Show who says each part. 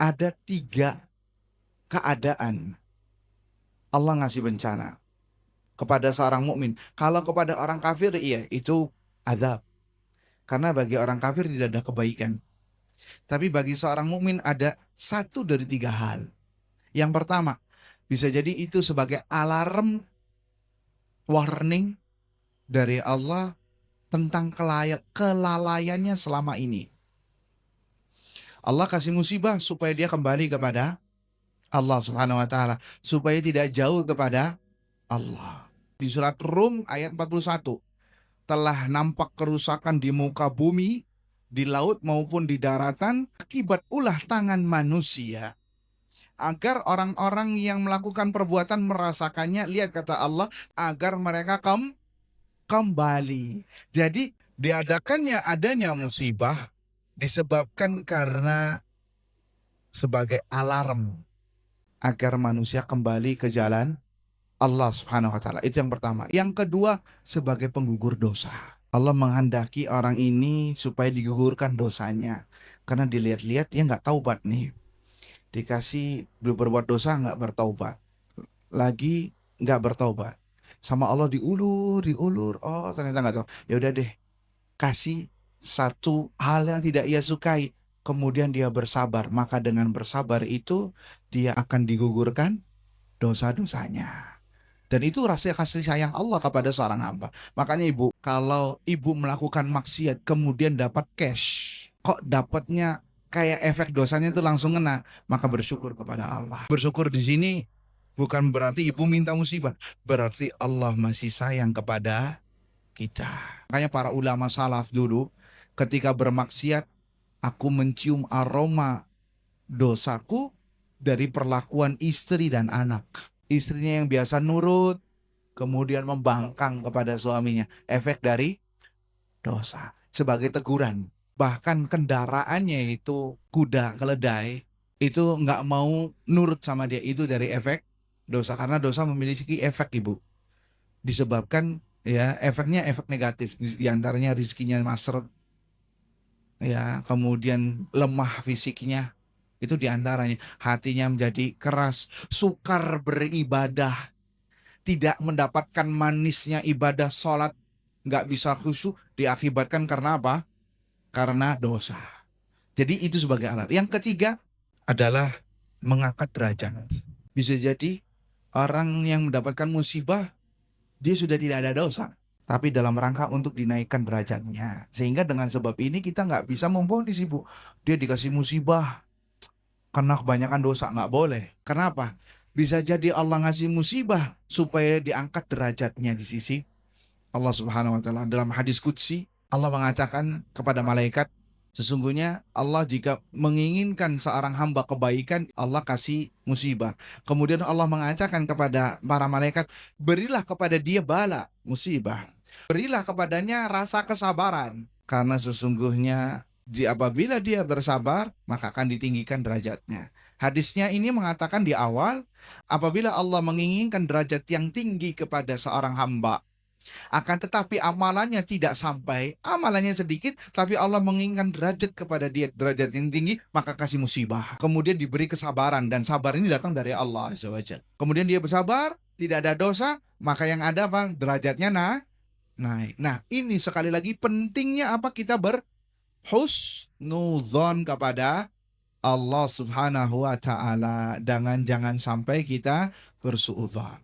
Speaker 1: ada 3 keadaan Allah ngasih bencana kepada seorang mukmin. Kalau kepada orang kafir, iya, itu azab. Karena bagi orang kafir tidak ada kebaikan. Tapi bagi seorang mukmin ada 1 dari 3 hal. Yang pertama, bisa jadi itu sebagai alarm warning dari Allah tentang kelalaiannya selama ini. Allah kasih musibah supaya dia kembali kepada Allah Subhanahu wa taala, supaya tidak jauh kepada Allah. Di surat Rum ayat 41, telah nampak kerusakan di muka bumi, di laut maupun di daratan akibat ulah tangan manusia, agar orang-orang yang melakukan perbuatan merasakannya. Lihat kata Allah, agar mereka kembali. Jadi adanya musibah disebabkan karena sebagai alarm agar manusia kembali ke jalan Allah Subhanahu wa taala. Itu yang pertama. Yang kedua, sebagai penggugur dosa. Allah menghendaki orang ini supaya digugurkan dosanya. Karena dilihat-lihat dia nggak taubat nih. Dikasih berbuat dosa nggak bertaubat. Lagi nggak bertaubat. Sama Allah diulur. Oh, ternyata nggak tahu. Ya udah deh, kasih satu hal yang tidak ia sukai. Kemudian dia bersabar. Maka dengan bersabar itu dia akan digugurkan dosa-dosanya. Dan itu rasa kasih sayang Allah kepada seorang hamba. Makanya ibu, kalau ibu melakukan maksiat kemudian dapat cash, kok dapatnya kayak efek dosanya itu langsung kena, maka bersyukur kepada Allah. Bersyukur di sini bukan berarti ibu minta musibah, berarti Allah masih sayang kepada kita. Makanya para ulama salaf dulu ketika bermaksiat, aku mencium aroma dosaku dari perlakuan istri dan anak. Istrinya yang biasa nurut, kemudian membangkang kepada suaminya. Efek dari dosa. Sebagai teguran. Bahkan kendaraannya itu kuda keledai, itu nggak mau nurut sama dia. Itu dari efek dosa. Karena dosa memiliki efek, ibu. Disebabkan ya efeknya efek negatif. Di antaranya rizkinya masret, ya, kemudian lemah fisiknya. Itu diantaranya. Hatinya menjadi keras, sukar beribadah, tidak mendapatkan manisnya ibadah sholat, nggak bisa khusyuk, diakibatkan karena apa? Karena dosa. Jadi itu sebagai alat. Yang ketiga adalah mengangkat derajat. Bisa jadi orang yang mendapatkan musibah, dia sudah tidak ada dosa, tapi dalam rangka untuk dinaikkan derajatnya. Sehingga dengan sebab ini kita nggak bisa memvonis ibu. Dia dikasih musibah karena kebanyakan dosa, nggak boleh. Kenapa? Bisa jadi Allah ngasih musibah supaya diangkat derajatnya di sisi Allah Subhanahu wa taala. Dalam hadis qudsi, Allah mengatakan kepada malaikat, sesungguhnya Allah jika menginginkan seorang hamba kebaikan, Allah kasih musibah. Kemudian Allah mengatakan kepada para malaikat, berilah kepada dia bala, musibah. Berilah kepadanya rasa kesabaran. Karena sesungguhnya apabila dia bersabar, maka akan ditinggikan derajatnya. Hadisnya ini mengatakan di awal, apabila Allah menginginkan derajat yang tinggi kepada seorang hamba, akan tetapi amalannya tidak sampai, amalannya sedikit, tapi Allah menginginkan derajat kepada dia, derajat yang tinggi, maka kasih musibah. Kemudian diberi kesabaran, dan sabar ini datang dari Allah Azza wa Jalla. Kemudian dia bersabar, tidak ada dosa, maka yang ada apa? Derajatnya naik. Nah, ini sekali lagi pentingnya apa? Kita berhusnudzon kepada Allah Subhanahu wa taala. Jangan sampai kita bersuudzon.